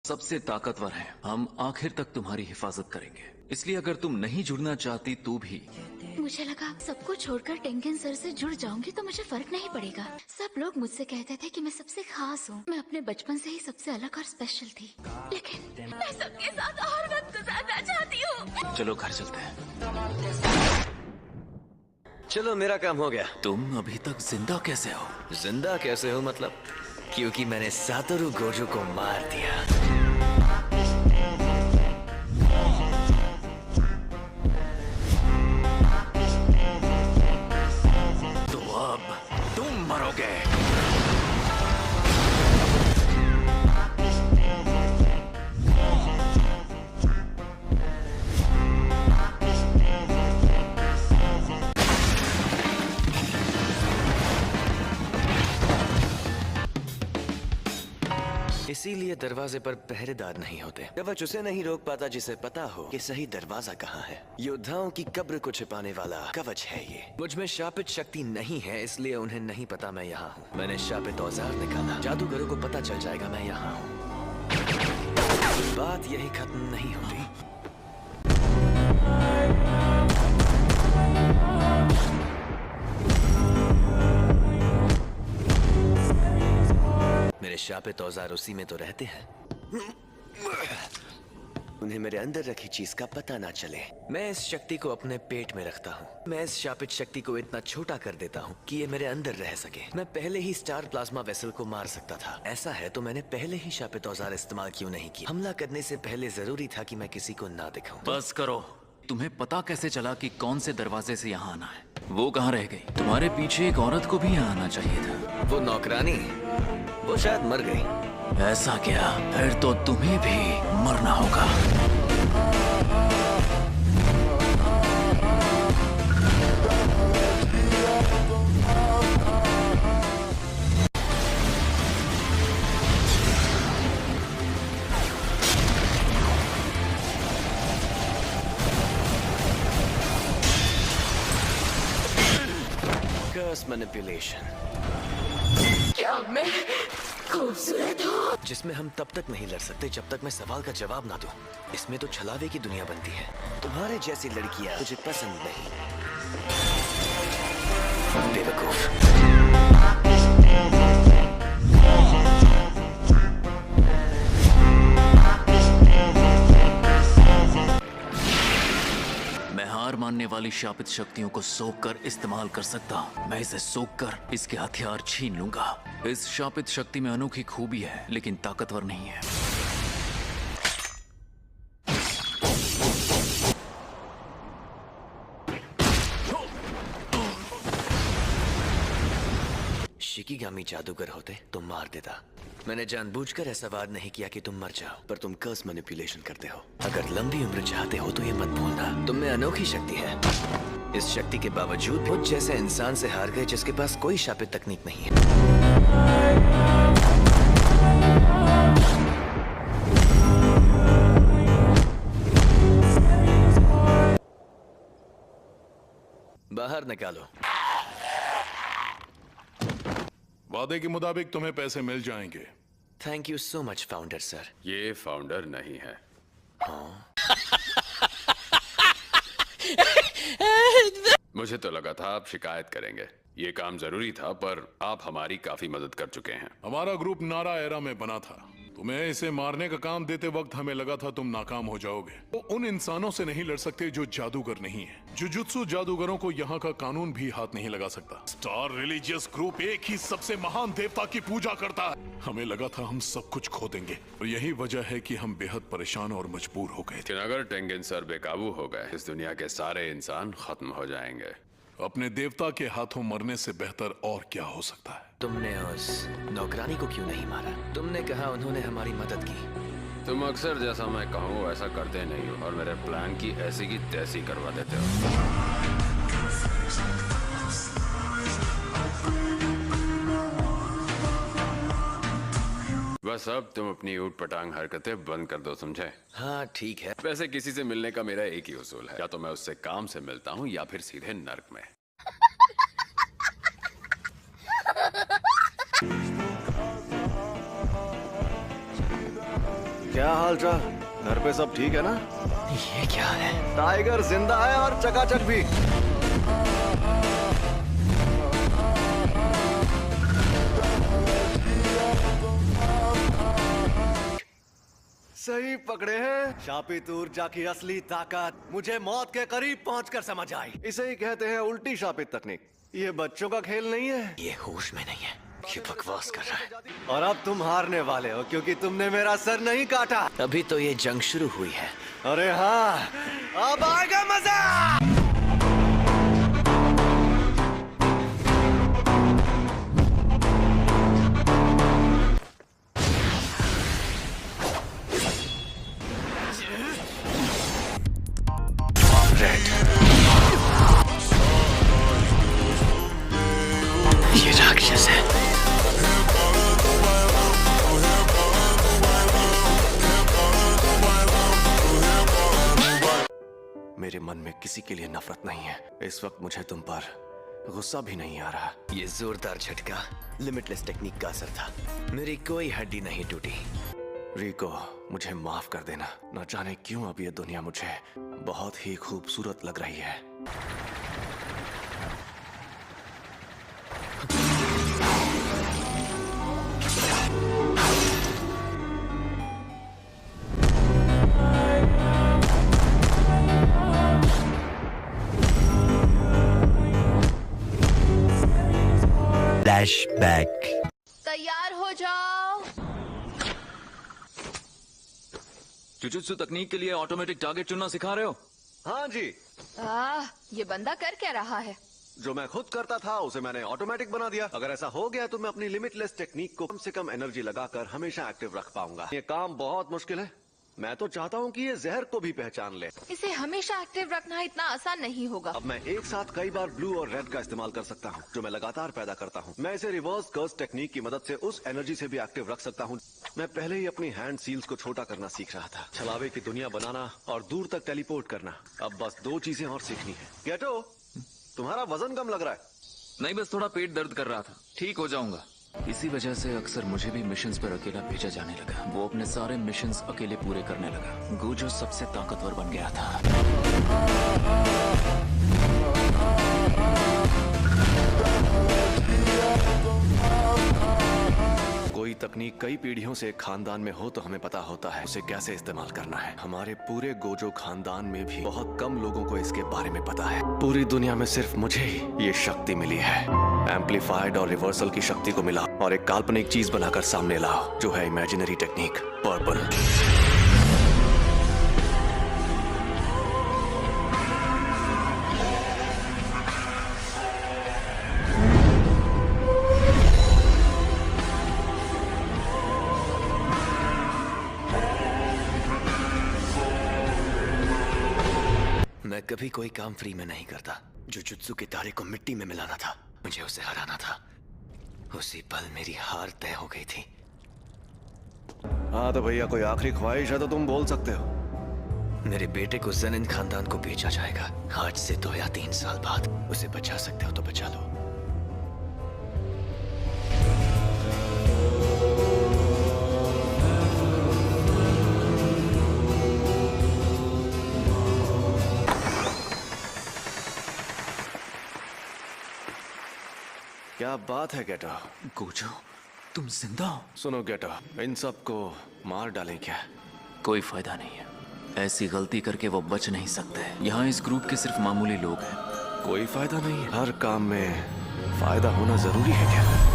सबसे ताकतवर है। हम आखिर तक तुम्हारी हिफाजत करेंगे, इसलिए अगर तुम नहीं जुड़ना चाहती तो भी। मुझे लगा सबको छोड़कर टेंगन सर से जुड़ जाऊंगी तो मुझे फर्क नहीं पड़ेगा। सब लोग मुझसे कहते थे कि मैं सबसे खास हूँ। मैं अपने बचपन से ही सबसे अलग और स्पेशल थी, लेकिन मैं सबके साथ और वक्त गुजारना चाहती हूँ। चलो घर चलते हैं। चलो मेरा काम हो गया। तुम अभी तक जिंदा कैसे हो? जिंदा कैसे हो मतलब? क्योंकि मैंने सातोरु गोजो को मार दिया। तो अब तुम मरोगे। इसीलिए दरवाजे पर पहरेदार नहीं होते। कवच उसे नहीं रोक पाता जिसे पता हो कि सही दरवाजा कहाँ है। योद्धाओं की कब्र को छिपाने वाला कवच है ये। मुझ में शापित शक्ति नहीं है, इसलिए उन्हें नहीं पता मैं यहाँ हूँ। मैंने शापित औजार निकाला, जादूगरों को पता चल जाएगा मैं यहाँ हूँ। बात यही खत्म नहीं होती। मेरे शापित औजार उसी में तो रहते हैं। उन्हें मेरे अंदर रखी चीज का पता ना चले। मैं इस शक्ति को अपने पेट में रखता हूँ। मैं इस शापित शक्ति को इतना छोटा कर देता हूँ कि ये मेरे अंदर रह सके। मैं पहले ही स्टार प्लाज्मा वेसल को मार सकता था। ऐसा है तो मैंने पहले ही शापित औजार इस्तेमाल क्यों नहीं किया? हमला करने से पहले जरूरी था कि मैं किसी को ना दिखाऊं। बस करो। तुम्हें पता कैसे चला कि कौन से दरवाजे से यहाँ आना है? वो कहाँ रह गई? तुम्हारे पीछे एक औरत को भी यहाँ आना चाहिए था। वो नौकरानी, वो शायद मर गई। ऐसा क्या? फिर तो तुम्हें भी मरना होगा। कर्स मैनिपुलेशन। क्या मैं खूबसूरत हूँ? जिसमें हम तब तक नहीं लड़ सकते जब तक मैं सवाल का जवाब ना दूं। इसमें तो छलावे की दुनिया बनती है। तुम्हारे जैसी लड़कियां मुझे पसंद नहीं। बेवकूफ। मैं हार मानने वाली शापित शक्तियों को सोख कर इस्तेमाल कर सकता हूँ। मैं इसे सोख कर इसके हथियार छीन लूंगा। इस शापित शक्ति में अनोखी खूबी है, लेकिन ताकतवर नहीं है। शिकिगामी जादूगर होते तो मार देता। मैंने जानबूझकर ऐसा वार नहीं किया कि तुम मर जाओ, पर तुम कर्स मैनिपुलेशन करते हो। अगर लंबी उम्र चाहते हो तो ये मत भूलना, तुम में अनोखी शक्ति है। इस शक्ति के बावजूद मुझ जैसे इंसान से हार गए जिसके पास कोई शापित तकनीक नहीं है। बाहर निकालो। वादे के मुताबिक तुम्हें पैसे मिल जाएंगे। Thank you so much founder sir. ये फाउंडर नहीं है। मुझे तो लगा था आप शिकायत करेंगे। ये काम जरूरी था, पर आप हमारी काफी मदद कर चुके हैं। हमारा ग्रुप नारा एरा में बना था। तुम्हें इसे मारने का काम देते वक्त हमें लगा था तुम नाकाम हो जाओगे। वो उन इंसानों से नहीं लड़ सकते जो जादूगर नहीं है। जुजुत्सु जादूगरों को यहाँ का कानून भी हाथ नहीं लगा सकता। स्टार रिलीजियस ग्रुप एक ही सबसे महान देवता की पूजा करता है। हमें लगा था हम सब कुछ खो देंगे, और यही वजह है कि हम बेहद परेशान और मजबूर हो गए थे। लेकिन अगर टेंगन सर बेकाबू हो गए, इस दुनिया के सारे इंसान खत्म हो जाएंगे। अपने देवता के हाथों मरने से बेहतर और क्या हो सकता है? तुमने उस नौकरानी को क्यों नहीं मारा? तुमने कहा उन्होंने हमारी मदद की। तुम अक्सर जैसा मैं कहूँ वैसा करते नहीं हो, और मेरे प्लान की ऐसी की तैसी करवा देते हो। बस अब तुम अपनी ऊट पटांग हरकतें बंद कर दो, समझे? हाँ ठीक है। वैसे किसी से मिलने का मेरा एक ही उसूल है, या तो मैं उससे काम से मिलता हूँ या फिर सीधे नर्क में। क्या हाल चाल? घर पे सब ठीक है ना? ये क्या है? टाइगर जिंदा है और चकाचक भी। सही पकड़े हैं। शापित ऊर्जा की असली ताकत मुझे मौत के करीब पहुंचकर समझ आई। इसे ही कहते हैं उल्टी शापित तकनीक। ये बच्चों का खेल नहीं है। ये होश में नहीं है, ये बकवास कर रहा है। और अब तुम हारने वाले हो क्योंकि तुमने मेरा सर नहीं काटा। अभी तो ये जंग शुरू हुई है। अरे हाँ, अब आएगा मजा। ये राक्षस है। मेरे मन में किसी के लिए नफरत नहीं है। इस वक्त मुझे तुम पर गुस्सा भी नहीं आ रहा। ये जोरदार झटका लिमिटलेस टेक्निक का असर था। मेरी कोई हड्डी नहीं टूटी। रिको, मुझे माफ कर देना। न जाने क्यों अब ये दुनिया मुझे बहुत ही खूबसूरत लग रही है। फ्लैशबैक। तैयार हो जाओ। जुजुत्सु तकनीक के लिए ऑटोमेटिक टारगेट चुनना सिखा रहे हो? हाँ जी, ये बंदा कर क्या रहा है? जो मैं खुद करता था उसे मैंने ऑटोमेटिक बना दिया। अगर ऐसा हो गया तो मैं अपनी लिमिटलेस टेक्निक को कम से कम एनर्जी लगाकर हमेशा एक्टिव रख पाऊंगा। ये काम बहुत मुश्किल है। मैं तो चाहता हूँ कि ये जहर को भी पहचान ले। इसे हमेशा एक्टिव रखना इतना आसान नहीं होगा। अब मैं एक साथ कई बार ब्लू और रेड का इस्तेमाल कर सकता हूँ, जो मैं लगातार पैदा करता हूँ। मैं इसे रिवर्स कर्स टेक्निक की मदद से उस एनर्जी से भी एक्टिव रख सकता हूँ। मैं पहले ही अपनी हैंड सील्स को छोटा करना सीख रहा था, छलावे की दुनिया बनाना और दूर तक टेलीपोर्ट करना। अब बस 2 चीजें और सीखनी है। गेटो, तुम्हारा वजन कम लग रहा है। नहीं, बस थोड़ा पेट दर्द कर रहा था। ठीक हो जाऊंगा। इसी वजह से अक्सर मुझे भी मिशंस पर अकेला भेजा जाने लगा। वो अपने सारे मिशंस अकेले पूरे करने लगा। गोजो सबसे ताकतवर बन गया था। कोई तकनीक कई पीढ़ियों से एक खानदान में हो तो हमें पता होता है उसे कैसे इस्तेमाल करना है। हमारे पूरे गोजो खानदान में भी बहुत कम लोगों को इसके बारे में पता है। पूरी दुनिया में सिर्फ मुझे ही ये शक्ति मिली है। एम्पलीफाइड और रिवर्सल की शक्ति को मिला और एक काल्पनिक चीज बनाकर सामने लाओ, जो है इमेजिनरी टेक्निक पर्पल। मैं कभी कोई काम फ्री में नहीं करता। जुजुत्सु के तारे को मिट्टी में मिलाना था, मुझे उसे हराना था। उसी पल मेरी हार तय हो गई थी। हाँ तो भैया, कोई आखिरी ख्वाहिश है तो तुम बोल सकते हो। मेरे बेटे को जेनिन खानदान को बेचा जाएगा। आज से 2 या 3 साल बाद। उसे बचा सकते हो तो बचा लो। क्या बात है गेटो। गोजो, तुम जिंदा हो? सुनो गेटो, इन सबको मार डालें क्या? कोई फायदा नहीं है। ऐसी गलती करके वो बच नहीं सकते। यहाँ इस ग्रुप के सिर्फ मामूली लोग हैं। कोई फायदा नहीं है। हर काम में फायदा होना जरूरी है क्या?